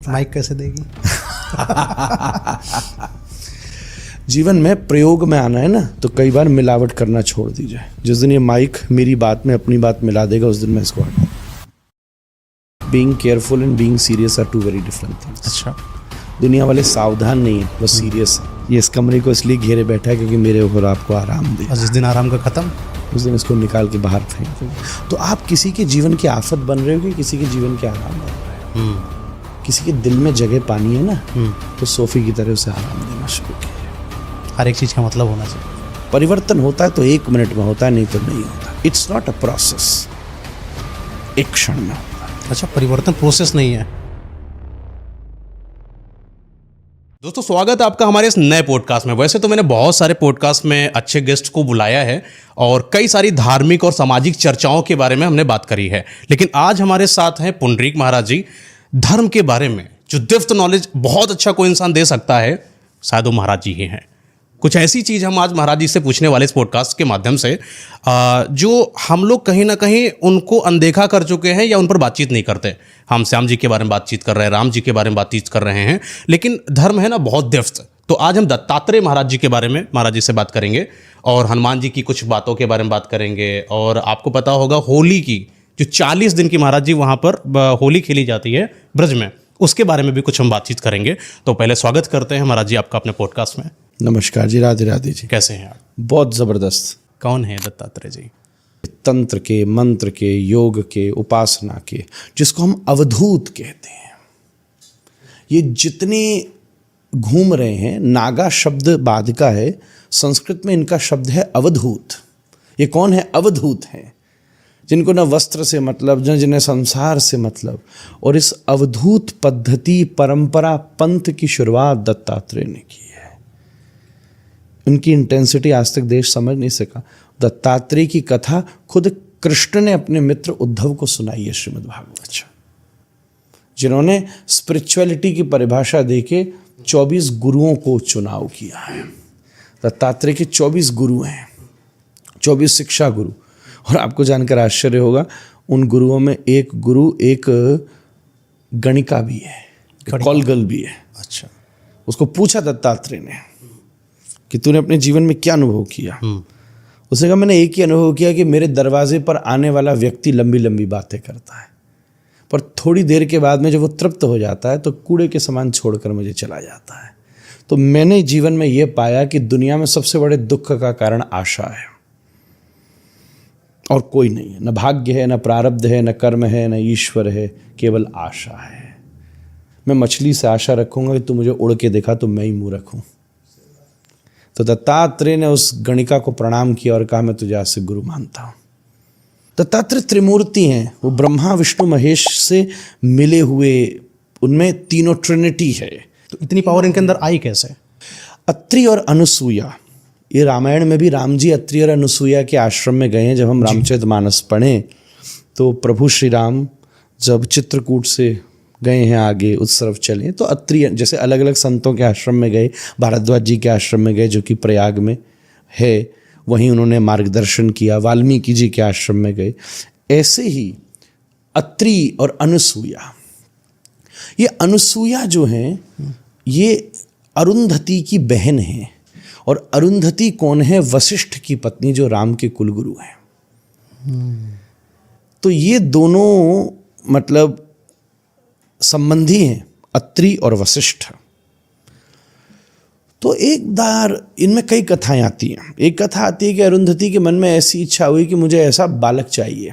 Mic कैसे देगी? जीवन में प्रयोग में आना है ना, तो कई बार मिलावट करना छोड़ दीजिए। जिस दिन ये माइक मेरी बात में अपनी बात मिला देगा, उस दिन मैं इसको हटा। Being careful and being serious are two very different things. अच्छा, दुनिया वाले सावधान नहीं है, बस सीरियस है। ये इस कमरे को इसलिए घेरे बैठा है क्योंकि मेरे ऊपर आपको आराम दे। और जिस दिन आराम का खत्म, उस दिन इसको निकाल के बाहर फेंक देंगे। तो आप किसी के जीवन की आफत बन रहे हो कि किसी के जीवन के आराम बन रहे हो? किसी के दिल में जगह पानी है ना, तो सोफी की तरह उसे आराम देना शुरू कीजिए। हर एक चीज़ का मतलब होना चाहिए। परिवर्तन होता है तो 1 मिनट में होता है, नहीं तो नहीं होता। इट्स नॉट अ प्रोसेस, एक क्षण में होता है। अच्छा, परिवर्तन प्रोसेस नहीं है। दोस्तों, स्वागत है आपका हमारे इस नए पॉडकास्ट में। वैसे तो मैंने बहुत सारे पॉडकास्ट में अच्छे गेस्ट को बुलाया है और कई सारी धार्मिक और सामाजिक चर्चाओं के बारे में हमने बात करी है, लेकिन आज हमारे साथ हैं पुंडरीक महाराज जी। धर्म के बारे में जो डेप्थ नॉलेज बहुत अच्छा कोई इंसान दे सकता है, शायद वो महाराज जी ही हैं। कुछ ऐसी चीज़ हम आज महाराज जी से पूछने वाले इस पॉडकास्ट के माध्यम से, जो हम लोग कहीं ना कहीं उनको अनदेखा कर चुके हैं या उन पर बातचीत नहीं करते। हम श्याम जी के बारे में बातचीत कर रहे हैं, राम जी के बारे में बातचीत कर रहे हैं, लेकिन धर्म है ना बहुत डेप्थ। तो आज हम दत्तात्रेय महाराज जी के बारे में महाराज जी से बात करेंगे और हनुमान जी की कुछ बातों के बारे में बात करेंगे। और आपको पता होगा होली की जो 40 दिन की महाराज जी वहाँ पर होली खेली जाती है ब्रज में, उसके बारे में भी कुछ हम बातचीत करेंगे। तो पहले स्वागत करते हैं महाराज जी आपका अपने पॉडकास्ट में। नमस्कार जी, राधे राधे जी। कैसे हैं आप? बहुत ज़बरदस्त। कौन है दत्तात्रेय जी? तंत्र के, मंत्र के, योग के, उपासना के, जिसको हम अवधूत कहते हैं, ये जितने घूम रहे हैं, नागा शब्द बाद का है, संस्कृत में इनका शब्द है अवधूत। ये कौन है? अवधूत हैं, जिनको न वस्त्र से मतलब, जिन्हें संसार से मतलब। और इस अवधूत पद्धति, परंपरा, पंथ की शुरुआत दत्तात्रेय ने की है। उनकी इंटेंसिटी आज तक देश समझ नहीं सका। दत्तात्रेय की कथा खुद कृष्ण ने अपने मित्र उद्धव को सुनाई है, श्रीमद् भागवत, जिन्होंने स्पिरिचुअलिटी की परिभाषा देके 24 गुरुओं को चुनाव किया है। दत्तात्रेय के 24 गुरु हैं, 24 शिक्षा गुरु। और आपको जानकर आश्चर्य होगा, उन गुरुओं में एक गुरु एक गणिका भी है, कॉलगल भी है। अच्छा, उसको पूछा दत्तात्रेय ने कि तूने अपने जीवन में क्या अनुभव किया? उसने कहा, मैंने एक ही अनुभव किया कि मेरे दरवाजे पर आने वाला व्यक्ति लंबी लंबी बातें करता है, पर थोड़ी देर के बाद में जब वो तृप्त हो जाता है तो कूड़े के समान छोड़कर मुझे चला जाता है। तो मैंने जीवन में ये पाया कि दुनिया में सबसे बड़े दुख का कारण आशा है, और कोई नहीं है। न भाग्य है, न प्रारब्ध है, न कर्म है, न ईश्वर है, केवल आशा है। मैं मछली से आशा रखूंगा कि तू मुझे उड़ के देखा तो मैं ही मूर्ख हूं। तो दत्तात्रेय ने उस गणिका को प्रणाम किया और कहा, मैं तुझे आज से गुरु मानता हूं। दत्तात्रेय त्रिमूर्ति हैं, वो ब्रह्मा विष्णु महेश से मिले हुए, उनमें तीनों ट्रिनिटी है। तो इतनी पावर इनके अंदर आई कैसे? अत्रि और अनुसूया, ये रामायण में भी राम जी अत्रि और अनुसूया के आश्रम में गए हैं। जब हम रामचरितमानस पढ़ें तो प्रभु श्री राम जब चित्रकूट से गए हैं आगे उस तरफ चले, तो अत्रि, जैसे अलग अलग संतों के आश्रम में गए, भारद्वाज जी के आश्रम में गए जो कि प्रयाग में है, वहीं उन्होंने मार्गदर्शन किया। वाल्मीकि जी के आश्रम में गए। ऐसे ही अत्रि और अनुसूया, ये अनुसूया जो हैं, ये अरुंधति की बहन हैं। और अरुंधति कौन है? वशिष्ठ की पत्नी, जो राम के कुलगुरु हैं। तो ये दोनों मतलब संबंधी हैं, अत्रि और वशिष्ठ। तो एक बार इनमें कई कथाएं आती हैं। एक कथा आती है कि अरुंधति के मन में ऐसी इच्छा हुई कि मुझे ऐसा बालक चाहिए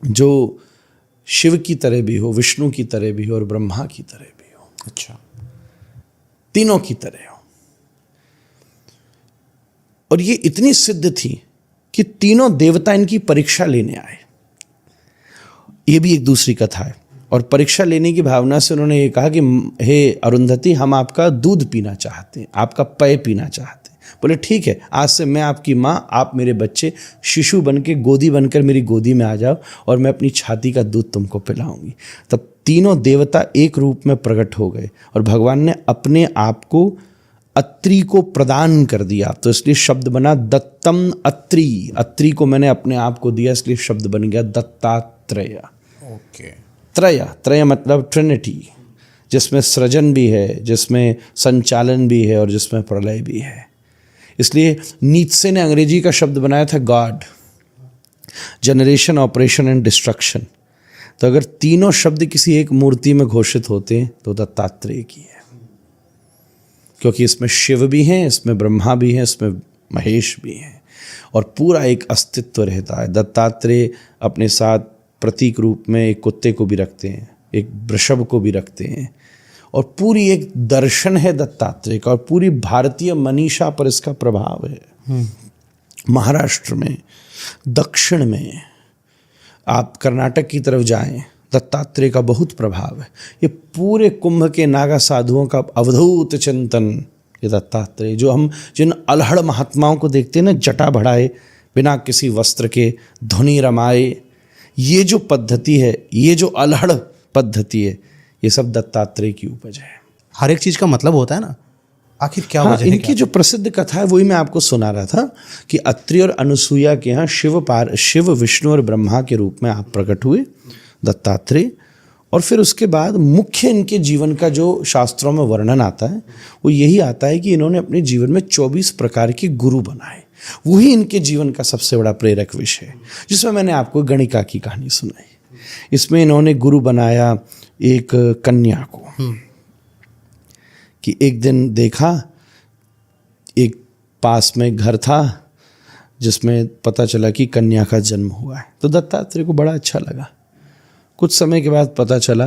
जो शिव की तरह भी हो, विष्णु की तरह भी हो और ब्रह्मा की तरह भी हो। अच्छा, तीनों की तरह हो। और ये इतनी सिद्ध थी कि तीनों देवता इनकी परीक्षा लेने आए। ये भी एक दूसरी कथा है। और परीक्षा लेने की भावना से उन्होंने ये कहा कि हे अरुंधति, हम आपका दूध पीना चाहते हैं, आपका पेय पीना चाहते हैं। बोले ठीक है, आज से मैं आपकी माँ, आप मेरे बच्चे, शिशु बन के गोदी बनकर मेरी गोदी में आ जाओ और मैं अपनी छाती का दूध तुमको पिलाऊंगी। तब तीनों देवता एक रूप में प्रकट हो गए और भगवान ने अपने आप को अत्रि को प्रदान कर दिया। तो इसलिए शब्द बना दत्तम अत्रि। अत्रि को मैंने अपने आप को दिया, इसलिए शब्द बन गया दत्तात्रेय। ओके। त्रय मतलब ट्रिनिटी, जिसमें सृजन भी है, जिसमें संचालन भी है और जिसमें प्रलय भी है। इसलिए नीत्शे ने अंग्रेजी का शब्द बनाया था God, generation, operation and destruction. तो अगर तीनों शब्द किसी एक मूर्ति में घोषित होते हैं तो दत्तात्रेय की है, क्योंकि इसमें शिव भी हैं, इसमें ब्रह्मा भी हैं, इसमें महेश भी हैं और पूरा एक अस्तित्व रहता है। दत्तात्रेय अपने साथ प्रतीक रूप में एक कुत्ते को भी रखते हैं, एक वृषभ को भी रखते हैं और पूरी एक दर्शन है दत्तात्रेय का और पूरी भारतीय मनीषा पर इसका प्रभाव है। महाराष्ट्र में, दक्षिण में, आप कर्नाटक की तरफ जाएं, दत्तात्रेय का बहुत प्रभाव है। ये पूरे कुंभ के नागा साधुओं का अवधूत चिंतन, ये दत्तात्रेय, जो हम जिन अलहड़ महात्माओं को देखते हैं ना, जटा बढ़ाए, बिना किसी वस्त्र के धुनि रमाए, ये जो पद्धति है, ये जो अलहड़ पद्धति है, ये सब दत्तात्रेय की उपज है। हर एक चीज का मतलब होता है ना, आखिर क्या वजह है? इनकी जो प्रसिद्ध कथा है वही मैं आपको सुना रहा था कि अत्रि और अनुसुईया के यहाँ शिव, विष्णु और ब्रह्मा के रूप में आप प्रकट हुए दत्तात्रेय। और फिर उसके बाद मुख्य इनके जीवन का जो शास्त्रों में वर्णन आता है वो यही आता है कि इन्होंने अपने जीवन में 24 प्रकार के गुरु बनाए। वही इनके जीवन का सबसे बड़ा प्रेरक विषय है, जिसमें मैंने आपको गणिका की कहानी सुनाई। इसमें इन्होंने गुरु बनाया एक कन्या को कि एक दिन देखा, एक पास में घर था जिसमें पता चला कि कन्या का जन्म हुआ है। तो दत्तात्रेय को बड़ा अच्छा लगा। कुछ समय के बाद पता चला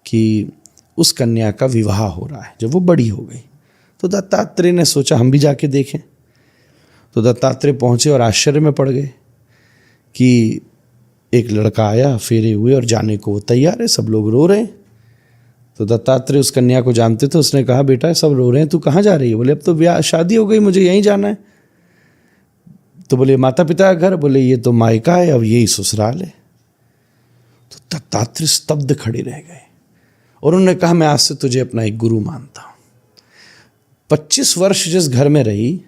कि उस कन्या का विवाह हो रहा है। जब वो बड़ी हो गई तो दत्तात्रेय ने सोचा हम भी जाके देखें। तो दत्तात्रेय पहुँचे और आश्चर्य में पड़ गए कि एक लड़का आया, फेरे हुए और जाने को वो तैयार है, सब लोग रो रहे हैं। तो दत्तात्रेय उस कन्या को जानते थे। उसने कहा, बेटा सब रो रहे हैं, तू कहाँ जा रही है? बोले, अब तो ब्याह शादी हो गई, मुझे यहीं जाना है। तो बोले, माता पिता का घर? बोले, ये तो मायका है, अब यही ससुराल है। तो दत्तात्रेय स्तब्ध खड़े रह गए और उन्होंने कहा, मैं आज से तुझे अपना एक गुरु मानता हूँ। 25 वर्ष जिस घर में रही,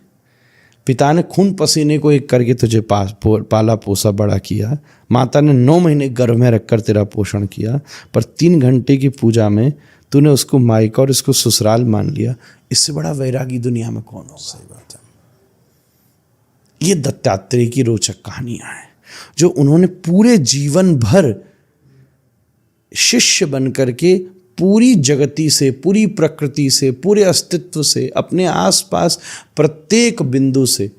पिता ने खून पसीने को एक करके तुझे पाला पोसा बड़ा किया, माता ने 9 महीने गर्भ में रखकर तेरा पोषण किया, पर 3 घंटे की पूजा में तूने उसको मायका और इसको ससुराल मान लिया। इससे बड़ा वैरागी दुनिया में कौन होगा? सही बात है। ये दत्तात्रेय की रोचक कहानियां हैं जो उन्होंने पूरे जीवन भर शिष्य बन करके पूरी जगती से, पूरी प्रकृति से, पूरे अस्तित्व से, अपने आसपास प्रत्येक बिंदु से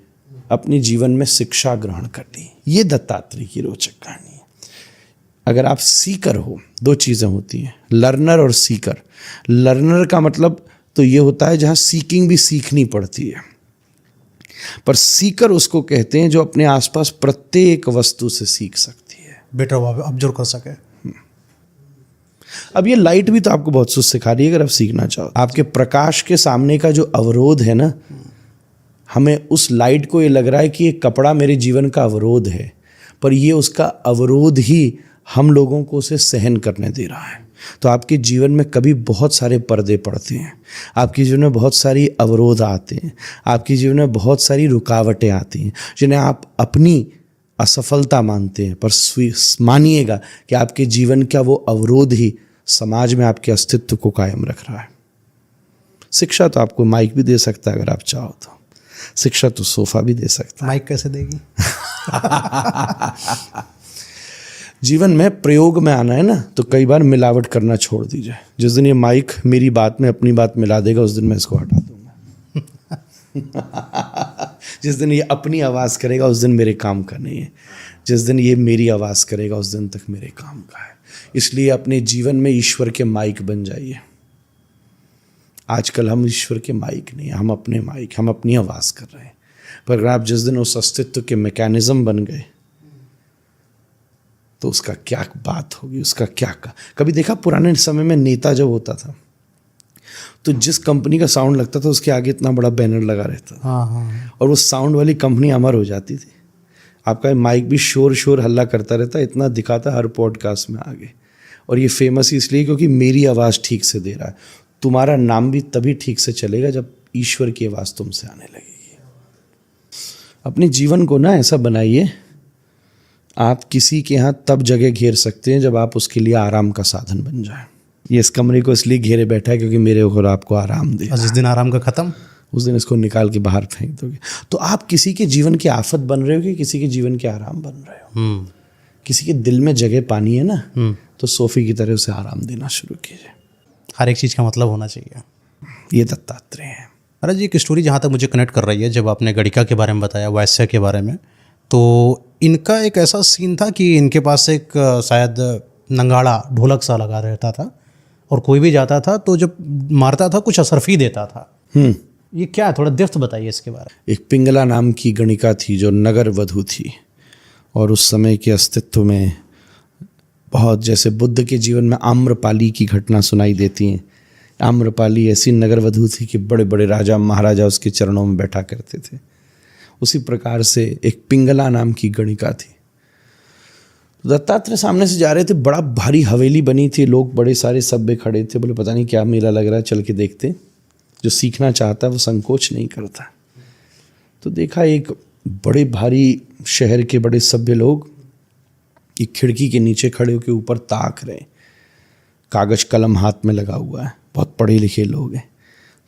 अपने जीवन में शिक्षा ग्रहण कर ली। ये दत्तात्रेय की रोचक कहानी है। अगर आप सीकर हो, 2 चीज़ें होती हैं, लर्नर और सीकर। लर्नर का मतलब तो ये होता है जहाँ सीकिंग भी सीखनी पड़ती है, पर सीकर उसको कहते हैं जो अपने आसपास प्रत्येक वस्तु से सीख सकती है, बेटर ऑब्जर्व कर सके। अब ये लाइट भी तो आपको बहुत कुछ सिखा रही है अगर आप सीखना चाहो। आपके प्रकाश के सामने का जो अवरोध है ना, हमें उस लाइट को ये लग रहा है कि ये कपड़ा मेरे जीवन का अवरोध है, पर ये उसका अवरोध ही हम लोगों को उसे सहन करने दे रहा है। तो आपके जीवन में कभी बहुत सारे पर्दे पड़ते हैं, आपके जीवन में बहुत सारी अवरोध आते हैं, आपके जीवन में बहुत सारी रुकावटें आती हैं जिन्हें आप अपनी असफलता मानते हैं, पर मानिएगा कि आपके जीवन का वो अवरोध ही समाज में आपके अस्तित्व को कायम रख रहा है। शिक्षा तो आपको माइक भी दे सकता है अगर आप चाहो तो, शिक्षा तो सोफा भी दे सकता है। माइक कैसे देगी? जीवन में प्रयोग में आना है ना, तो कई बार मिलावट करना छोड़ दीजिए। जिस दिन ये माइक मेरी बात में अपनी बात मिला देगा उस दिन मैं इसको हटा दूंगा। जिस दिन ये अपनी आवाज़ करेगा उस दिन मेरे काम का नहीं है, जिस दिन ये मेरी आवाज़ करेगा उस दिन तक मेरे काम का है। इसलिए अपने जीवन में ईश्वर के माइक बन जाइए। आजकल हम ईश्वर के माइक नहीं, हम अपने माइक, हम अपनी आवाज़ कर रहे हैं। पर अगर आप जिस दिन उस अस्तित्व के मैकेनिज्म बन गए तो उसका क्या बात होगी, उसका क्या कभी देखा पुराने समय में नेता जब होता था तो जिस कंपनी का साउंड लगता था उसके आगे इतना बड़ा बैनर लगा रहता था। हाँ। और वो साउंड वाली कंपनी अमर हो जाती थी। आपका माइक भी शोर हल्ला करता रहता, इतना दिखाता हर पॉडकास्ट में आगे। और ये फेमस इसलिए क्योंकि मेरी आवाज़ ठीक से दे रहा है। तुम्हारा नाम भी तभी ठीक से चलेगा जब ईश्वर की आवाज़ तुमसे आने लगेगी। अपने जीवन को ना ऐसा बनाइए, आप किसी के यहाँ तब जगह घेर सकते हैं जब आप उसके लिए आराम का साधन बन जाए। ये इस कमरे को इसलिए घेरे बैठा है क्योंकि मेरे और आपको आराम दे। और जिस दिन आराम का खत्म, उस दिन इसको निकाल के बाहर फेंक दोगे। तो आप किसी के जीवन की आफत बन रहे हो कि किसी के जीवन के आराम बन रहे हो? किसी के दिल में जगह पानी है ना, तो सोफी की तरह उसे आराम देना शुरू कीजिए। हर एक चीज़ का मतलब होना चाहिए। ये दत्तात्रेय है। महाराज जी, एक स्टोरी जहाँ तक मुझे कनेक्ट कर रही है, जब आपने गणिका के बारे में बताया, वैश्य के बारे में, तो इनका एक ऐसा सीन था कि इनके पास एक शायद नंगाड़ा ढोलक सा लगा रहता था और कोई भी जाता था तो जब मारता था कुछ असरफी देता था। ये क्या है, थोड़ा डेप्थ बताइए इसके बारे में। एक पिंगला नाम की गणिका थी जो नगर वधू थी और उस समय के अस्तित्व में बहुत, जैसे बुद्ध के जीवन में आम्रपाली की घटना सुनाई देती है, आम्रपाली ऐसी नगर वधू थी कि बड़े बड़े राजा महाराजा उसके चरणों में बैठा करते थे। उसी प्रकार से एक पिंगला नाम की गणिका थी। तो दत्तात्रेय सामने से जा रहे थे, बड़ा भारी हवेली बनी थी, लोग बड़े सारे सभ्य खड़े थे। बोले पता नहीं क्या मेला लग रहा है, चल के देखते। जो सीखना चाहता है वो संकोच नहीं करता। तो देखा एक बड़े भारी शहर के बड़े सभ्य लोग एक खिड़की के नीचे खड़े होकर ऊपर ताक रहे, कागज कलम हाथ में लगा हुआ है, बहुत पढ़े लिखे लोग हैं।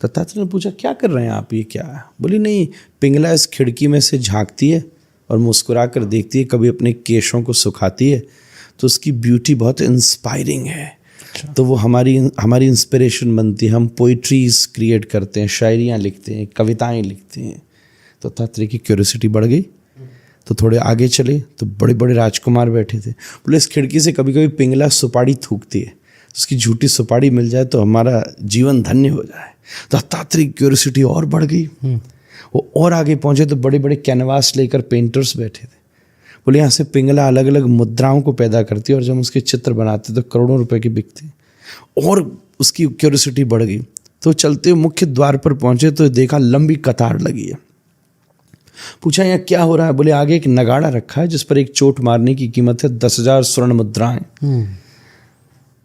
दत्तात्रेय ने पूछा क्या कर रहे हैं आप, ये क्या है? बोली नहीं, पिंगला इस खिड़की में से झांकती है और मुस्कुरा कर देखती है, कभी अपने केशों को सुखाती है, तो उसकी ब्यूटी बहुत इंस्पायरिंग है। तो वो हमारी इंस्पिरेशन बनती है। हम पोइट्रीज क्रिएट करते हैं, शायरियाँ लिखते हैं, कविताएं लिखते हैं। तो दत्तात्रेय की क्यूरियोसिटी बढ़ गई, तो थोड़े आगे चले तो बड़े बड़े राजकुमार बैठे थे। बोले इस खिड़की से कभी कभी पिंगला सुपारी थूकती है, उसकी झूठी सुपारी मिल जाए तो हमारा जीवन धन्य हो जाए। दत्तात्रेय की क्यूरियोसिटी और बढ़ गई। वो और आगे पहुंचे तो बड़े बड़े कैनवास लेकर पेंटर्स बैठे थे। बोले यहाँ से पिंगला अलग अलग मुद्राओं को पैदा करती है और जब हम उसके चित्र बनाते तो करोड़ों रुपए की बिकती। और उसकी क्यूरियोसिटी बढ़ गई। तो चलते मुख्य द्वार पर पहुंचे तो देखा लंबी कतार लगी है। पूछा यहाँ क्या हो रहा है? बोले आगे एक नगाड़ा रखा है जिस पर एक चोट मारने की कीमत है 10,000 स्वर्ण मुद्राएं।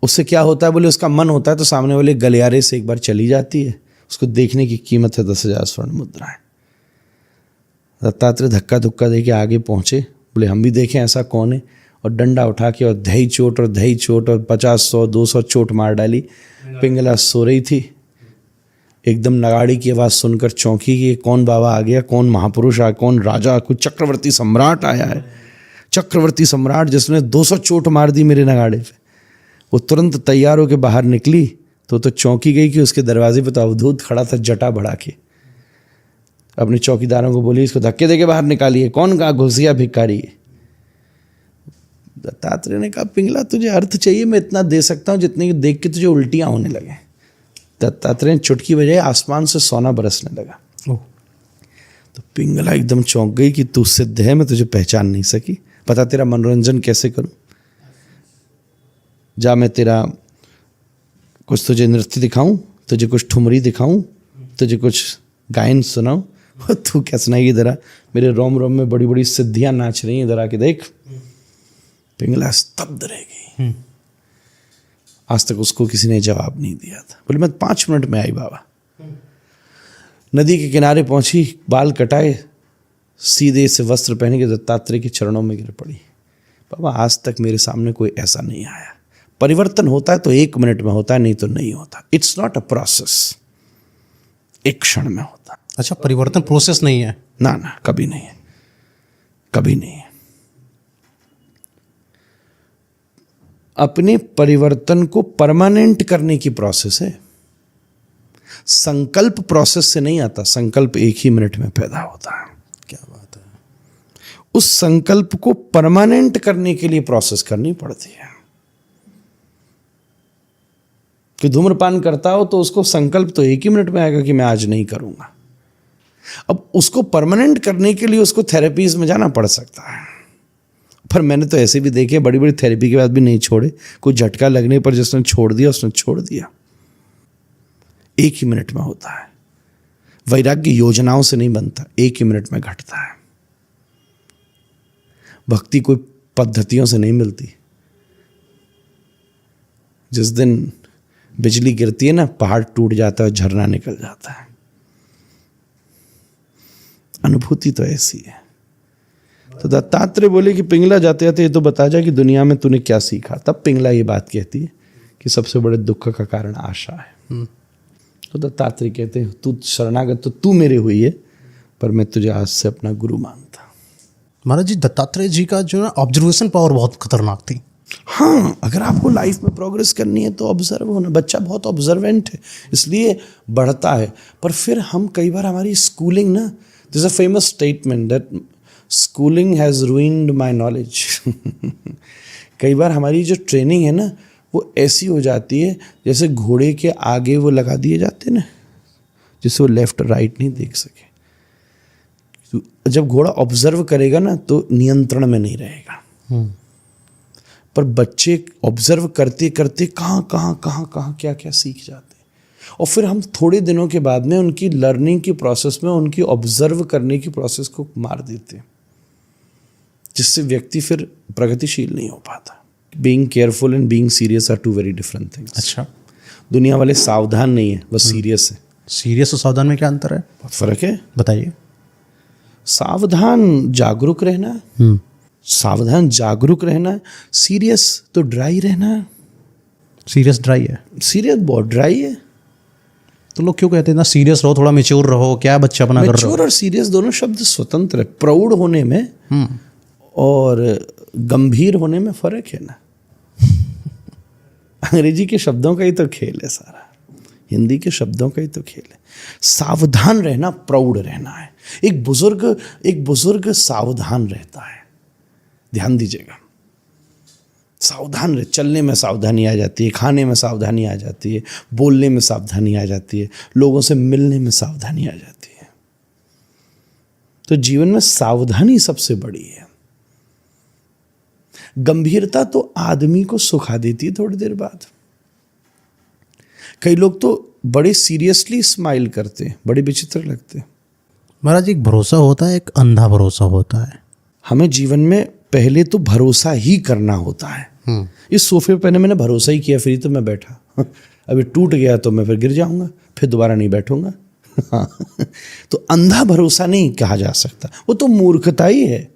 उससे क्या होता है? बोले उसका मन होता है तो सामने वाले गलियारे से एक बार चली जाती है, उसको देखने की कीमत है 10,000 स्वर्ण मुद्राएं। दत्तात्रेय धक्का धुक्का दे के आगे पहुंचे। बोले हम भी देखें ऐसा कौन है, और डंडा उठा के और दही चोट और 50, 100, 200 चोट मार डाली। पिंगला सो रही थी, एकदम नगाड़ी की आवाज़ सुनकर चौंकी कि कौन बाबा आ गया, कौन महापुरुष आया, कौन राजा, कोई चक्रवर्ती सम्राट आया है। चक्रवर्ती सम्राट जिसने 200 चोट मार दी मेरे नगाड़े पे। वो तुरंत तैयार होकर बाहर निकली तो चौंकी गई कि उसके दरवाजे पे तो अवधूत खड़ा था जटा बढ़ा के। अपने चौकीदारों को बोली इसको धक्के देके बाहर निकालिए, कौन कहा घुसिया भिखारी है। दत्तात्रेय ने कहा पिंगला तुझे अर्थ चाहिए, मैं इतना दे सकता हूँ जितने की देख के तुझे उल्टियाँ होने लगे। दत्तात्रेय ने चुटकी बजाई, आसमान से सोना बरसने लगा। तो पिंगला एकदम चौंक गई कि तू सिद्ध है, मैं तुझे पहचान नहीं सकी। पता तेरा मनोरंजन कैसे करूं? जा मैं तेरा कुछ तुझे नृत्य दिखाऊं, तुझे कुछ ठुमरी दिखाऊं, तुझे कुछ गायन सुनाऊं। तू क्या सुनाएगी? इधर मेरे रोम रोम में बड़ी बड़ी सिद्धियां नाच रही हैं, इधर आके देख। पिंगला स्तब्ध रह गई। आज तक उसको किसी ने जवाब नहीं दिया था। बोले मैं 5 मिनट में आई बाबा। नदी के किनारे पहुंची, बाल कटाए, सीधे से वस्त्र पहने के दत्तात्रेय के चरणों में गिर पड़ी। बाबा आज तक मेरे सामने कोई ऐसा नहीं आया। परिवर्तन होता है तो 1 मिनट में होता है, नहीं तो नहीं होता। इट्स नॉट अ प्रोसेस, एक क्षण में होता। अच्छा, परिवर्तन प्रोसेस नहीं है? ना ना, कभी नहीं है, कभी नहीं है। अपने परिवर्तन को परमानेंट करने की प्रोसेस है। संकल्प प्रोसेस से नहीं आता, संकल्प 1 ही मिनट में पैदा होता है। क्या बात है। उस संकल्प को परमानेंट करने के लिए प्रोसेस करनी पड़ती है। कि धूम्रपान करता हो तो उसको संकल्प तो 1 ही मिनट में आएगा कि मैं आज नहीं करूंगा। अब उसको परमानेंट करने के लिए उसको थेरेपीज में जाना पड़ सकता है। पर मैंने तो ऐसे भी देखे बड़ी बड़ी थेरेपी के बाद भी नहीं छोड़े। कोई झटका लगने पर जिसने छोड़ दिया उसने छोड़ दिया। 1 ही मिनट में होता है। वैराग्य योजनाओं से नहीं बनता, 1 ही मिनट में घटता है। भक्ति कोई पद्धतियों से नहीं मिलती। जिस दिन बिजली गिरती है ना, पहाड़ टूट जाता है, झरना निकल जाता है। अनुभूति तो ऐसी है। तो दत्तात्रेय बोले कि पिंगला जाते जाते ये तो बता जा कि दुनिया में तूने क्या सीखा। तब पिंगला ये बात कहती है कि सबसे बड़े दुख का कारण आशा है। तो दत्तात्रेय कहते हैं तू शरणागत तो तू मेरे हुई है, पर मैं तुझे आज से अपना गुरु मानता। महाराज जी, दत्तात्रेय जी का जो है ऑब्जर्वेशन पावर बहुत खतरनाक थी। हाँ, अगर आपको लाइफ में प्रोग्रेस करनी है तो ऑब्जर्व होना। बच्चा बहुत ऑब्जर्वेंट है इसलिए बढ़ता है। पर फिर हम कई बार हमारी स्कूलिंग ना, this a famous statement that schooling has ruined my knowledge. कई बार हमारी जो ट्रेनिंग है ना वो ऐसी हो जाती है जैसे घोड़े के आगे वो लगा दिए जाते हैं ना, जिससे वो लेफ्ट राइट नहीं देख सके। जब घोड़ा ऑब्जर्व करेगा ना तो नियंत्रण में नहीं रहेगा। पर बच्चे ऑब्जर्व करते करते कहाँ क्या क्या सीख जाते हैं। और फिर हम थोड़े दिनों के बाद में उनकी लर्निंग की प्रोसेस में उनकी ऑब्जर्व करने की प्रोसेस को मार देते हैं, जिससे व्यक्ति फिर प्रगतिशील नहीं हो पाता। Being careful and being serious are two very different things. अच्छा, दुनिया वाले सावधान नहीं है, बस सीरियस है। सीरियस और सावधान में क्या अंतर है? बहुत फर्क है। बताइए। सावधान जागरूक रहना है, सावधान जागरूक रहना है। सीरियस तो ड्राई रहना है। सीरियस ड्राई है? सीरियस बहुत ड्राई है। तो लोग क्यों कहते हैं ना सीरियस रहो, थोड़ा मैच्योर रहो, क्या बच्चा बना कर रहे हो? मैच्योर और सीरियस दोनों शब्द स्वतंत्र है। प्रौढ़ होने में और गंभीर होने में फर्क है ना। अंग्रेजी के शब्दों का ही तो खेल है सारा, हिंदी के शब्दों का ही तो खेल है। सावधान रहना प्रौढ़ रहना है। एक बुजुर्ग सावधान रहता है। ध्यान दीजिएगा, सावधान रहे। चलने में सावधानी आ जाती है, खाने में सावधानी आ जाती है, बोलने में सावधानी आ जाती है, लोगों से मिलने में सावधानी आ जाती है। तो जीवन में सावधानी सबसे बड़ी है। गंभीरता तो आदमी को सुखा देती है थोड़ी देर बाद। कई लोग तो बड़े सीरियसली स्माइल करते हैं, बड़े विचित्र लगते हैं। महाराज, एक भरोसा होता है, एक अंधा भरोसा होता है। हमें जीवन में पहले तो भरोसा ही करना होता है। इस सोफे पर मैंने भरोसा ही किया, फिर तो मैं बैठा। अभी टूट गया तो मैं फिर गिर जाऊंगा, फिर दोबारा नहीं बैठूंगा। तो अंधा भरोसा नहीं कहा जा सकता, वो तो मूर्खता ही है।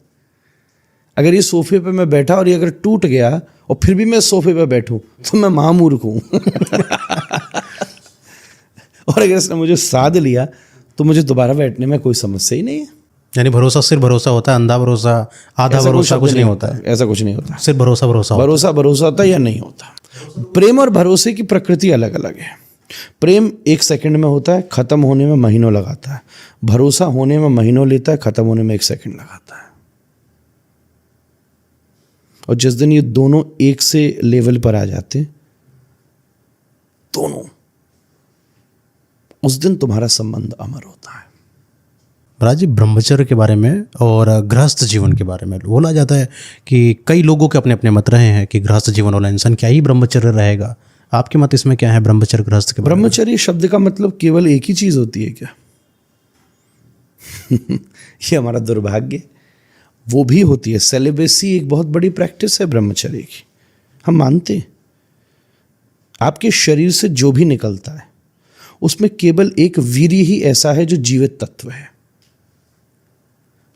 अगर ये सोफे पे मैं बैठा और ये अगर टूट गया और फिर भी मैं सोफे पे बैठूं तो मैं महामूर्ख हूं। और अगर इसने मुझे साध लिया तो मुझे दोबारा बैठने में कोई समस्या ही नहीं है। यानी भरोसा सिर्फ भरोसा होता है, अंधा भरोसा, आधा भरोसा कुछ नहीं होता है। ऐसा कुछ नहीं होता। सिर्फ भरोसा भरोसा होता है या नहीं होता। प्रेम और भरोसे की प्रकृति अलग अलग है। प्रेम 1 सेकंड में होता है, खत्म होने में महीनों लगाता है। भरोसा होने में महीनों लेता है, खत्म होने में 1 सेकंड लगाता है। और जिस दिन ये दोनों एक से लेवल पर आ जाते, दोनों, उस दिन तुम्हारा संबंध अमर होता है। महाराज जी, ब्रह्मचर्य के बारे में और गृहस्थ जीवन के बारे में बोला जाता है कि कई लोगों के अपने अपने मत रहे हैं कि गृहस्थ जीवन वाला इंसान क्या ही ब्रह्मचर्य रहेगा। आपके मत इसमें क्या है ब्रह्मचर्य गृहस्थ के बारे में? ब्रह्मचर्य शब्द का मतलब केवल एक ही चीज होती है क्या? ये हमारा दुर्भाग्य। वो भी होती है। सेलिबेसी एक बहुत बड़ी प्रैक्टिस है ब्रह्मचर्य की, हम मानते हैं। आपके शरीर से जो भी निकलता है उसमें केवल एक वीर्य ही ऐसा है जो जीवित तत्व है,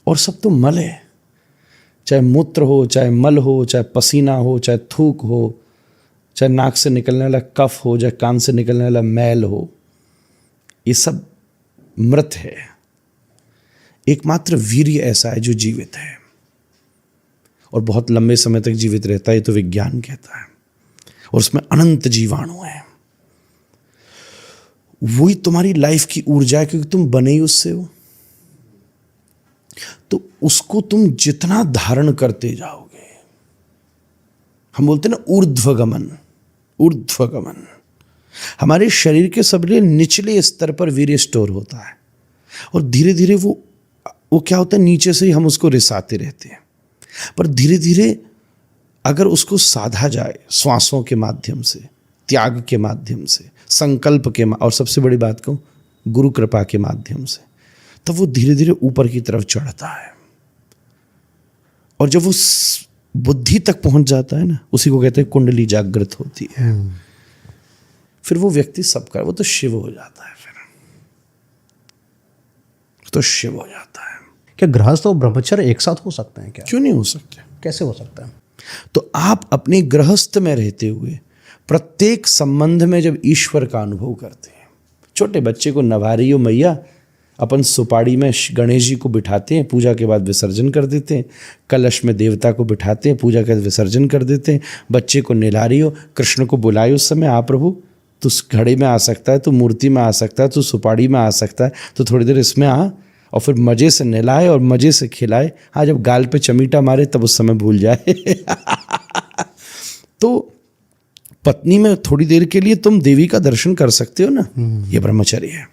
और सब तो मल है। चाहे मूत्र हो, चाहे मल हो, चाहे पसीना हो, चाहे थूक हो, चाहे नाक से निकलने वाला कफ हो, चाहे कान से निकलने वाला मैल हो, ये सब मृत है। एकमात्र वीर्य ऐसा है जो जीवित है और बहुत लंबे समय तक जीवित रहता है, ये तो विज्ञान कहता है। और उसमें अनंत जीवाणु है। वही तुम्हारी लाइफ की ऊर्जा है, क्योंकि तुम बने ही उससे हो। तो उसको तुम जितना धारण करते जाओगे, हम बोलते हैं ना ऊर्ध्वगमन, ऊर्ध्वगमन। हमारे शरीर के सबसे निचले स्तर पर वीर्य स्टोर होता है और धीरे धीरे वो क्या होता है, नीचे से ही हम उसको रिसाते रहते हैं। पर धीरे धीरे अगर उसको साधा जाए श्वासों के माध्यम से, त्याग के माध्यम से, संकल्प के और सबसे बड़ी बात कहूं गुरु कृपा के माध्यम से, तब वो धीरे धीरे ऊपर की तरफ चढ़ता है। और जब वो बुद्धि तक पहुंच जाता है ना, उसी को कहते हैं कुंडली जागृत होती है। फिर वो व्यक्ति सबका, वो तो शिव हो जाता है। फिर तो शिव हो जाता है। क्या गृहस्थ और ब्रह्मचर्य एक साथ हो सकते हैं क्या? क्यों नहीं हो सकते? कैसे हो सकता है? तो आप अपने गृहस्थ में रहते हुए प्रत्येक संबंध में जब ईश्वर का अनुभव करते हैं, छोटे बच्चे को नवा रही हो मैया, अपन सुपाड़ी में गणेश जी को बिठाते हैं, पूजा के बाद विसर्जन कर देते हैं, कलश में देवता को बिठाते हैं, पूजा के बाद विसर्जन कर देते हैं, बच्चे को नहला रही हो, कृष्ण को बुलाए उस समय, आ प्रभु तू घड़े में आ सकता है, तू मूर्ति में आ सकता है, तू सुपाड़ी में आ सकता है, तो थोड़ी देर इसमें आ, और फिर मज़े से नहलाए और मज़े से खिलाए। हाँ, जब गाल पे चमीटा मारे तब उस समय भूल जाए। तो पत्नी में थोड़ी देर के लिए तुम देवी का दर्शन कर सकते हो ना, ये ब्रह्मचर्य है।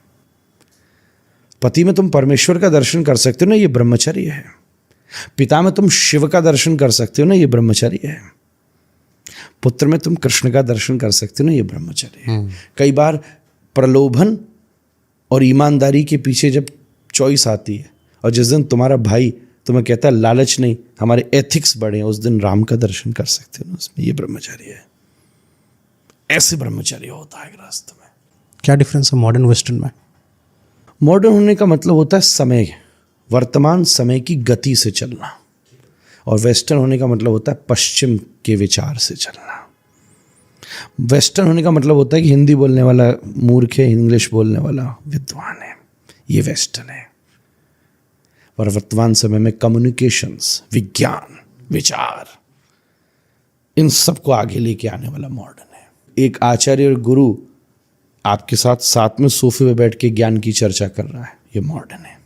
पति में तुम परमेश्वर का दर्शन कर सकते हो ना, ये ब्रह्मचर्य है। पिता में तुम शिव का दर्शन कर सकते हो ना, ये ब्रह्मचर्य है। पुत्र में तुम कृष्ण का दर्शन कर सकते हो ना, ये ब्रह्मचर्य है। कई बार प्रलोभन और ईमानदारी के पीछे जब चॉइस आती है, और जिस दिन तुम्हारा भाई तुम्हें कहता है लालच नहीं, हमारे एथिक्स बड़े हैं, उस दिन राम का दर्शन कर सकते हो ना, उसमें ये ब्रह्मचर्य है। ऐसे ब्रह्मचर्य होता है गृहस्थ में। क्या डिफरेंस है मॉडर्न वेस्टर्न में? मॉडर्न होने का मतलब होता है समय, वर्तमान समय की गति से चलना, और वेस्टर्न होने का मतलब होता है पश्चिम के विचार से चलना। वेस्टर्न होने का मतलब होता है कि हिंदी बोलने वाला मूर्ख है, इंग्लिश बोलने वाला विद्वान है, ये वेस्टर्न है। और वर्तमान समय में कम्युनिकेशंस, विज्ञान, विचार, इन सबको आगे लेके आने वाला मॉडर्न है। एक आचार्य और गुरु आपके साथ में सोफे पे बैठ के ज्ञान की चर्चा कर रहा है, ये मॉडर्न है।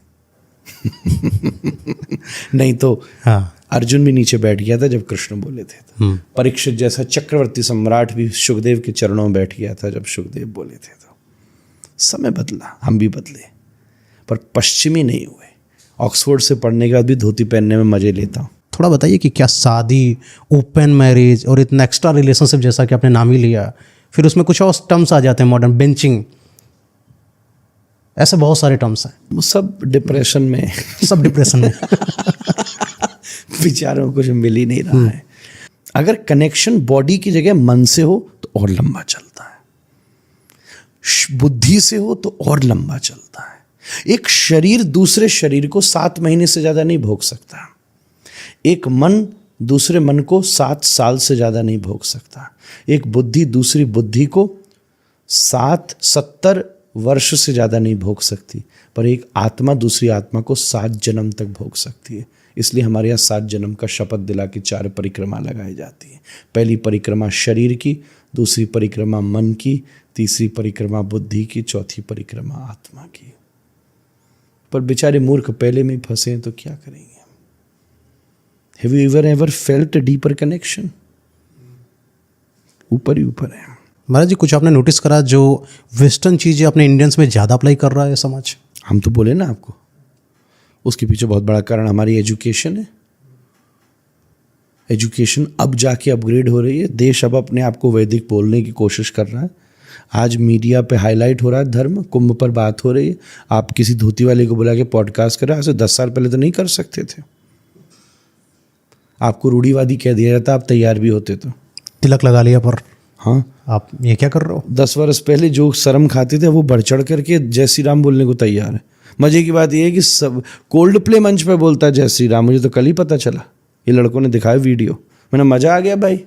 नहीं तो हाँ, अर्जुन भी नीचे बैठ गया था जब कृष्ण बोले थे। तो परीक्षित जैसा चक्रवर्ती सम्राट भी सुखदेव के चरणों में बैठ गया था जब सुखदेव बोले थे। तो समय बदला, हम भी बदले, पर पश्चिमी नहीं हुए। ऑक्सफोर्ड से पढ़ने के बाद भी धोती पहनने में मजे लेता हूँ। थोड़ा बताइए कि क्या शादी, ओपन मैरिज और इतना एक्स्ट्रा रिलेशनशिप जैसा कि आपने नाम ही लिया, फिर उसमें कुछ और टर्म्स आ जाते हैं, मॉडर्न बेंचिंग, ऐसे बहुत सारे टर्म्स हैं। वो सब डिप्रेशन में सब डिप्रेशन में विचारों को कुछ मिल ही नहीं रहा है। अगर कनेक्शन बॉडी की जगह मन से हो तो और लंबा चलता है, बुद्धि से हो तो और लंबा चलता है। एक शरीर दूसरे शरीर को 7 महीने से ज़्यादा नहीं भोग सकता। एक मन दूसरे मन को 7 साल से ज़्यादा नहीं भोग सकता। एक बुद्धि दूसरी बुद्धि को 70 वर्ष से ज़्यादा नहीं भोग सकती। पर एक आत्मा दूसरी आत्मा को 7 जन्म तक भोग सकती है। इसलिए हमारे यहाँ 7 जन्म का शपथ दिला के 4 परिक्रमा लगाई जाती है। पहली परिक्रमा शरीर की, दूसरी परिक्रमा मन की, तीसरी परिक्रमा बुद्धि की, चौथी परिक्रमा आत्मा की। पर बेचारे मूर्ख पहले में ही फंसे हैं, तो क्या करेंगे? Have you ever felt a deeper connection? ऊपर ही ऊपर है। महाराज जी, कुछ आपने नोटिस करा जो वेस्टर्न चीज़ें अपने इंडियंस में ज़्यादा अप्लाई कर रहा है समाज? हम तो बोले ना आपको, उसके पीछे बहुत बड़ा कारण हमारी एजुकेशन है। एजुकेशन अब जाके अपग्रेड हो रही है। देश अब अपने आप को वैदिक बोलने की कोशिश कर रहा है। आज मीडिया पे हाईलाइट हो रहा है धर्म, कुंभ पर बात हो रही है। आप किसी धोती वाले को बुला के पॉडकास्ट कर रहे हैं, आज से 10 साल पहले तो नहीं कर सकते थे। आपको रूढ़िवादी कह दिया जाता, आप तैयार भी होते तो। तिलक लगा लिया, पर हाँ, आप ये क्या कर रहे हो? 10 वर्ष पहले जो शर्म खाते थे वो बढ़ चढ़ करके जय श्री राम बोलने को तैयार है। मजे की बात यह है कि सब कोल्ड प्ले मंच पे बोलता है जय श्री राम। मुझे तो कल ही पता चला, ये लड़कों ने दिखाया वीडियो, मैंने मजा आ गया भाई।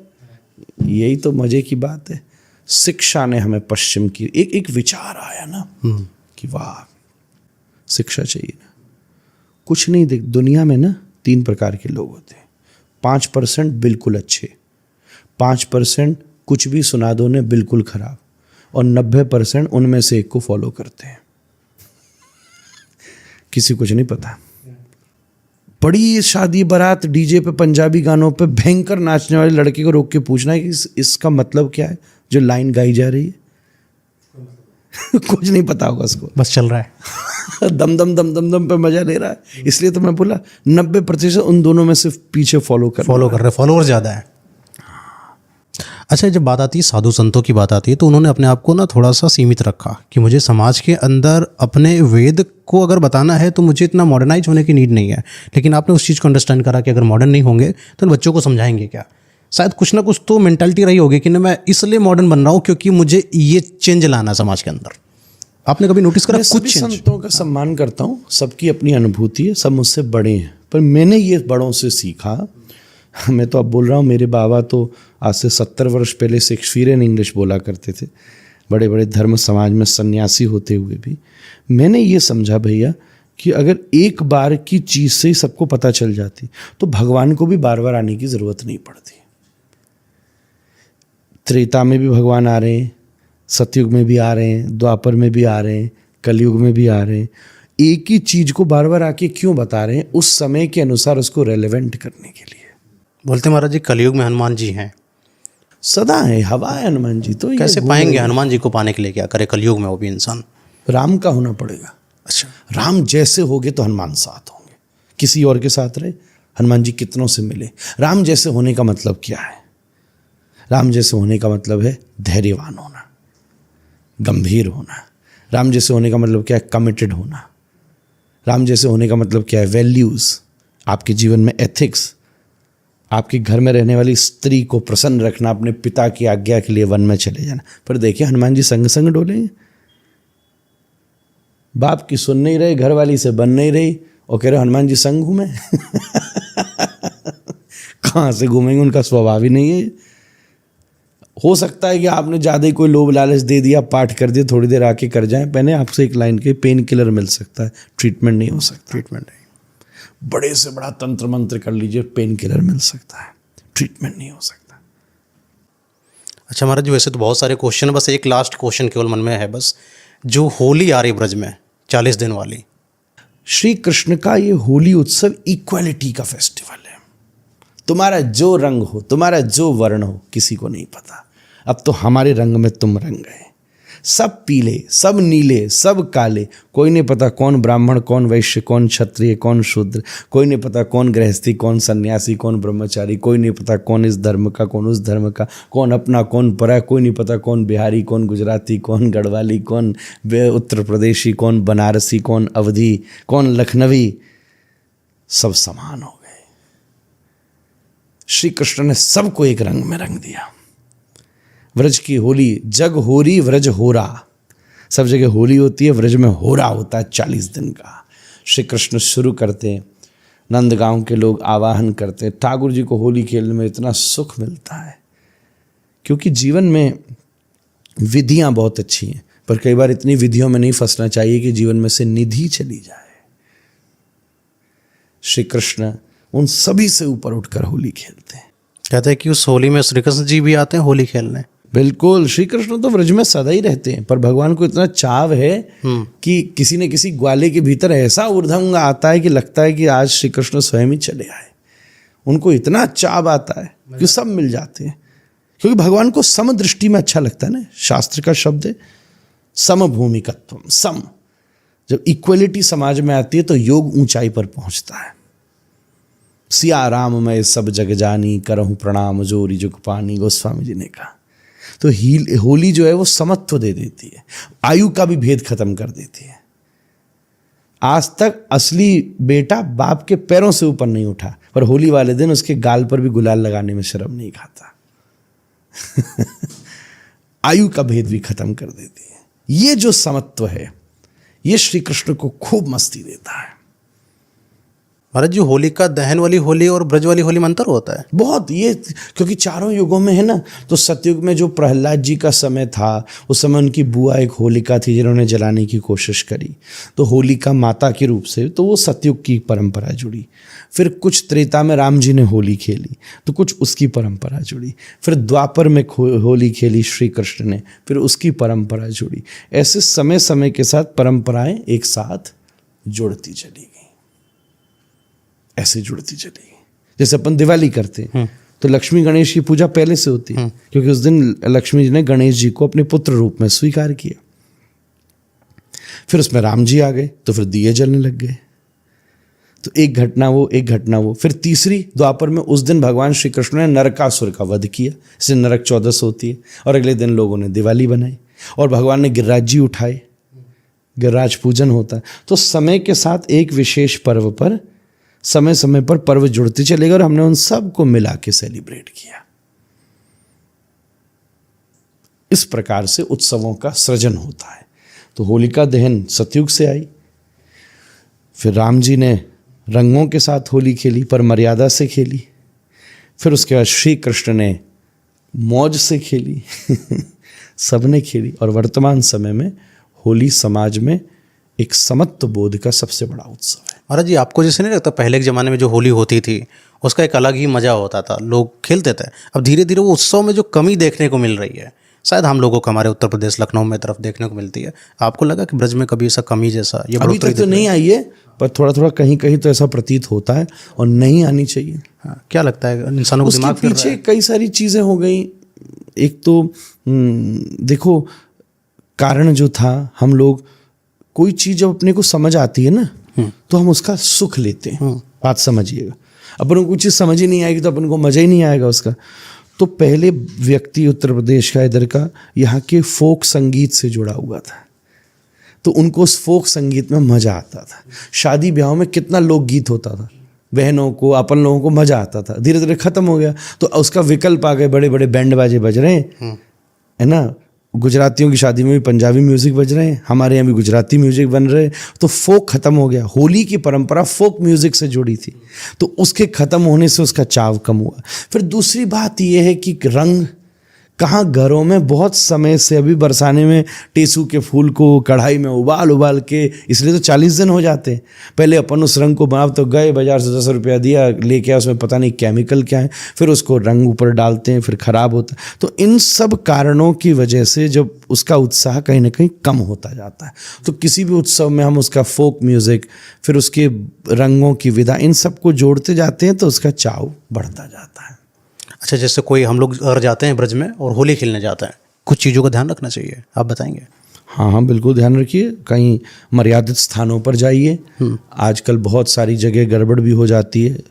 यही तो मजे की बात है। शिक्षा ने हमें पश्चिम की एक विचार आया ना कि वाह, शिक्षा चाहिए ना। कुछ नहीं, देख दुनिया में ना 3 प्रकार के लोग होते हैं। 5% बिल्कुल अच्छे, 5% कुछ भी सुना दो ने बिल्कुल खराब, और 90% उनमें से एक को फॉलो करते हैं। किसी कुछ नहीं पता। बड़ी शादी बारात डीजे पे पंजाबी गानों पे भयंकर नाचने वाले लड़के को रोक के पूछना है कि इसका मतलब क्या है जो लाइन गाई जा रही है। कुछ नहीं पता होगा उसको, बस चल रहा है। दम दम दम दम दम पे मजा ले रहा है। इसलिए तो मैं बोला 90% उन दोनों में से पीछे फॉलो कर रहे, फॉलोअर ज़्यादा है। अच्छा, जब बात आती है साधु संतों की बात आती है, तो उन्होंने अपने आप को ना थोड़ा सा सीमित रखा कि मुझे समाज के अंदर अपने वेद को अगर बताना है तो मुझे इतना मॉडर्नाइज होने की नीड नहीं है। लेकिन आपने उस चीज़ को अंडरस्टैंड करा कि अगर मॉडर्न नहीं होंगे तो बच्चों को समझाएंगे क्या। शायद कुछ ना कुछ तो मेंटालिटी रही होगी कि ना मैं इसलिए मॉडर्न बन रहा हूँ क्योंकि मुझे ये चेंज लाना है समाज के अंदर। आपने कभी नोटिस करा मैं सभी कुछ संतों का सम्मान करता हूँ, सबकी अपनी अनुभूति है, सब मुझसे बड़े हैं, पर मैंने ये बड़ों से सीखा। मैं तो अब बोल रहा हूँ, मेरे बाबा तो आज से 70 वर्ष पहले शेक्सपियरियन इंग्लिश बोला करते थे, बड़े बड़े धर्म समाज में सन्यासी होते हुए भी। मैंने ये समझा भैया कि अगर एक बार की चीज़ से ही सबको पता चल जाती तो भगवान को भी बार बार आने की ज़रूरत नहीं पड़ती। त्रेता में भी भगवान आ रहे हैं, सतयुग में भी आ रहे हैं, द्वापर में भी आ रहे हैं, कलयुग में भी आ रहे हैं। एक ही चीज़ को बार बार आके क्यों बता रहे हैं? उस समय के अनुसार उसको रेलेवेंट करने के लिए। बोलते महाराज जी कलयुग में हनुमान जी हैं, सदा है, हवा है हनुमान जी। तो ये कैसे घूम पाएंगे रहे हैं। हनुमान जी को पाने के लिए क्या करे कलयुग में वो भी इंसान? राम का होना पड़ेगा। अच्छा, राम जैसे होगे तो हनुमान साथ होंगे, किसी और के साथ रहे। हनुमान जी कितनों से मिले। राम जैसे होने का मतलब क्या है? राम जैसे होने का मतलब है धैर्यवान होना, गंभीर होना। राम जैसे होने का मतलब क्या है? कमिटेड होना। राम जैसे होने का मतलब क्या है? वैल्यूज़, आपके जीवन में एथिक्स, आपके घर में रहने वाली स्त्री को प्रसन्न रखना, अपने पिता की आज्ञा के लिए वन में चले जाना। पर देखिए हनुमान जी संग संग डोले, बाप की सुन नहीं रहे, घर वाली से बन नहीं रही, और कह रहे हनुमान जी संग घूमे। कहाँ से घूमेंगे? उनका स्वभाव ही नहीं है। हो सकता है कि आपने ज़्यादा ही कोई लोभ लालच दे दिया, पाठ कर दिया, थोड़ी देर आके कर जाएं, पहले आपसे एक लाइन के पेन किलर मिल सकता है, ट्रीटमेंट नहीं हो सकता। ट्रीटमेंट नहीं। बड़े से बड़ा तंत्र मंत्र कर लीजिए, पेन किलर मिल सकता है, ट्रीटमेंट नहीं हो सकता। अच्छा महाराज जी, वैसे तो बहुत सारे क्वेश्चन, बस एक लास्ट क्वेश्चन केवल मन में है, बस जो होली आ रही ब्रज में 40 दिन वाली, श्री कृष्ण का ये होली उत्सव इक्वालिटी का फेस्टिवल है। तुम्हारा जो रंग हो, तुम्हारा जो वर्ण हो, किसी को नहीं पता। अब तो हमारे रंग में तुम रंग गए, सब पीले, सब नीले, सब काले। कोई नहीं पता कौन ब्राह्मण, कौन वैश्य, कौन क्षत्रिय, कौन शूद्र। कोई नहीं पता कौन गृहस्थी, कौन सन्यासी, कौन ब्रह्मचारी। कोई नहीं पता कौन इस धर्म का, कौन उस धर्म का, कौन अपना, कौन परा। कोई नहीं पता कौन बिहारी, कौन गुजराती, कौन गढ़वाली, कौन उत्तर प्रदेशी, कौन बनारसी, कौन अवधी, कौन लखनवी। सब समान हो गए। श्री कृष्ण ने सबको एक रंग में रंग दिया। व्रज की होली, जग होरी व्रज होरा। सब जगह होली होती है, व्रज में होरा होता है 40 दिन का। श्री कृष्ण शुरू करते हैं, नंदगांव के लोग आवाहन करते हैं। ठाकुर जी को होली खेलने में इतना सुख मिलता है, क्योंकि जीवन में विधियां बहुत अच्छी हैं, पर कई बार इतनी विधियों में नहीं फंसना चाहिए कि जीवन में से निधि चली जाए। श्री कृष्ण उन सभी से ऊपर उठकर होली खेलते हैं। कहते हैं कि उस होली में श्री कृष्ण जी भी आते हैं होली खेलने। बिल्कुल, श्री कृष्ण तो व्रज में सदा ही रहते हैं, पर भगवान को इतना चाव है कि किसी न किसी ग्वाले के भीतर ऐसा ऊर्ध्वंग आता है कि लगता है कि आज श्री कृष्ण स्वयं ही चले आए। उनको इतना चाव आता है कि सब मिल जाते हैं, क्योंकि भगवान को सम दृष्टि में अच्छा लगता है ना। शास्त्र का शब्द है समभूमिकत्व, सम। जब इक्वलिटी समाज में आती है तो योग ऊंचाई पर पहुंचता है। सिया राम मैं सब जग जानी, करहूं प्रणाम जोरी जुग पानी, गोस्वामी जी ने कहा। तो होली जो है वो समत्व दे देती है, आयु का भी भेद खत्म कर देती है। आज तक असली बेटा बाप के पैरों से ऊपर नहीं उठा, पर होली वाले दिन उसके गाल पर भी गुलाल लगाने में शर्म नहीं खाता। आयु का भेद भी खत्म कर देती है। ये जो समत्व है, ये श्री कृष्ण को खूब मस्ती देता है। महाराज जी, होली का दहन वाली होली और ब्रज वाली होली में अंतर होता है? बहुत, ये क्योंकि चारों युगों में है ना। तो सतयुग में जो प्रहलाद जी का समय था, उस समय उनकी बुआ एक होलिका थी जिन्होंने जलाने की कोशिश करी, तो होलिका माता के रूप से, तो वो सतयुग की परंपरा जुड़ी। फिर कुछ त्रेता में राम जी ने होली खेली, तो कुछ उसकी परंपरा जुड़ी। फिर द्वापर में होली खेली श्री कृष्ण ने, फिर उसकी परंपरा जुड़ी। ऐसे समय समय के साथ परंपराएं एक साथ जुड़ती चली गई, ऐसे जुड़ती चली गई। जैसे अपन दिवाली करते हैं तो लक्ष्मी गणेश की पूजा पहले से होती है, क्योंकि उस दिन लक्ष्मी जी ने गणेश जी को अपने पुत्र रूप में स्वीकार किया। फिर उसमें राम जी आ गए तो फिर दिए जलने लग गए। तो एक घटना वो, एक घटना वो। फिर तीसरी द्वापर में उस दिन भगवान श्री कृष्ण ने नरकासुर का वध किया, इससे नरक चौदस होती है। और अगले दिन लोगों ने दिवाली बनाई और भगवान ने गिरिराज जी उठाए, गिरिराज पूजन होता है। तो समय के साथ एक विशेष पर्व पर समय समय पर पर्व जुड़ते चले गए और हमने उन सब को मिला के सेलिब्रेट किया। इस प्रकार से उत्सवों का सृजन होता है। तो होलिका दहन सतयुग से आई। फिर राम जी ने रंगों के साथ होली खेली, पर मर्यादा से खेली। फिर उसके बाद श्री कृष्ण ने मौज से खेली सबने खेली। और वर्तमान समय में होली समाज में एक समत्व बोध का सबसे बड़ा उत्सव है। महाराज जी, आपको जैसे नहीं लगता पहले के ज़माने में जो होली होती थी उसका एक अलग ही मज़ा होता था, लोग खेलते थे। अब धीरे धीरे वो उत्सव में जो कमी देखने को मिल रही है, शायद हम लोगों को हमारे उत्तर प्रदेश लखनऊ में तरफ देखने को मिलती है। आपको लगा कि ब्रज में कभी ऐसा कमी जैसा या अभी तक तो नहीं आई है, पर थोड़ा थोड़ा कहीं कहीं तो ऐसा प्रतीत होता है और नहीं आनी चाहिए। हाँ, क्या लगता है इंसानों को उसके दिमाग फिर रहा पीछे है? कई सारी चीज़ें हो गई। एक तो देखो, कारण जो था, हम लोग कोई चीज़ जब अपने को समझ आती है ना तो हम उसका सुख लेते हैं। बात समझिएगा, अपन को कुछ चीज़ समझ ही नहीं आएगी तो अपन को मज़ा ही नहीं आएगा उसका। तो पहले व्यक्ति उत्तर प्रदेश का, इधर का, यहाँ के फोक संगीत से जुड़ा हुआ था, तो उनको उस फोक संगीत में मज़ा आता था। शादी ब्याहों में कितना लोकगीत होता था, बहनों को, अपन लोगों को मज़ा आता था। धीरे धीरे ख़त्म हो गया तो उसका विकल्प आ गए, बड़े बड़े बैंड बाजे बज रहे हैं, है ना। गुजरातियों की शादी में भी पंजाबी म्यूज़िक बज रहे हैं, हमारे यहाँ भी गुजराती म्यूज़िक बन रहे हैं। तो फोक ख़त्म हो गया। होली की परंपरा फोक म्यूज़िक से जुड़ी थी, तो उसके ख़त्म होने से उसका चाव कम हुआ। फिर दूसरी बात यह है कि रंग कहाँ, घरों में बहुत समय से, अभी बरसाने में टेसू के फूल को कढ़ाई में उबाल उबाल के, इसलिए तो 40 दिन हो जाते हैं। पहले अपन उस रंग को बना तो गए बाजार से 10 रुपया दिया, लेके आया, उसमें पता नहीं केमिकल क्या है, फिर उसको रंग ऊपर डालते हैं, फिर ख़राब होता है। तो इन सब कारणों की वजह से जब उसका उत्साह कहीं ना कहीं कम होता जाता है, तो किसी भी उत्सव में हम उसका फोक म्यूज़िक, फिर उसके रंगों की विधा, इन सब को जोड़ते जाते हैं तो उसका चाव बढ़ता जाता है। अच्छा, जैसे कोई हम लोग घर जाते हैं ब्रज में और होली खेलने जाते हैं, कुछ चीज़ों का ध्यान रखना चाहिए, आप बताएंगे? हाँ हाँ, बिल्कुल ध्यान रखिए। कहीं मर्यादित स्थानों पर जाइए। आजकल बहुत सारी जगह गड़बड़ भी हो जाती है।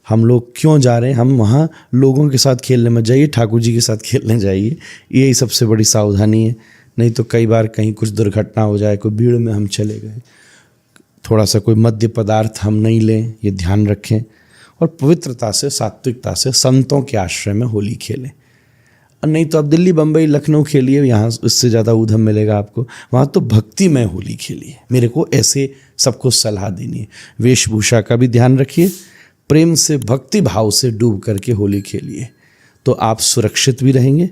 हम लोग क्यों जा रहे हैं, हम वहाँ लोगों के साथ खेलने मत जाइए, ठाकुर जी के साथ खेलने जाइए। यही सबसे बड़ी सावधानी है। नहीं तो कई बार कहीं कुछ दुर्घटना हो जाए, कोई भीड़ में हम चले गए, थोड़ा सा कोई मद्य पदार्थ हम नहीं लें, ये ध्यान रखें। और पवित्रता से, सात्विकता से, संतों के आश्रय में होली खेलें। और नहीं तो आप दिल्ली, बम्बई, लखनऊ खेलिए, यहाँ इससे ज़्यादा ऊधम मिलेगा आपको। वहाँ तो भक्ति में होली खेलिए। मेरे को ऐसे सबको सलाह देनी है। वेशभूषा का भी ध्यान रखिए, प्रेम से, भक्ति भाव से डूब करके होली खेलिए, तो आप सुरक्षित भी रहेंगे।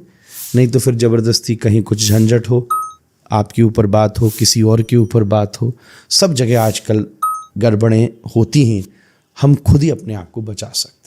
नहीं तो फिर ज़बरदस्ती कहीं कुछ झंझट हो, आपके ऊपर बात हो, किसी और के ऊपर बात हो, सब जगह आजकल गड़बड़ें होती हैं। हम खुद ही अपने आप को बचा सकते हैं।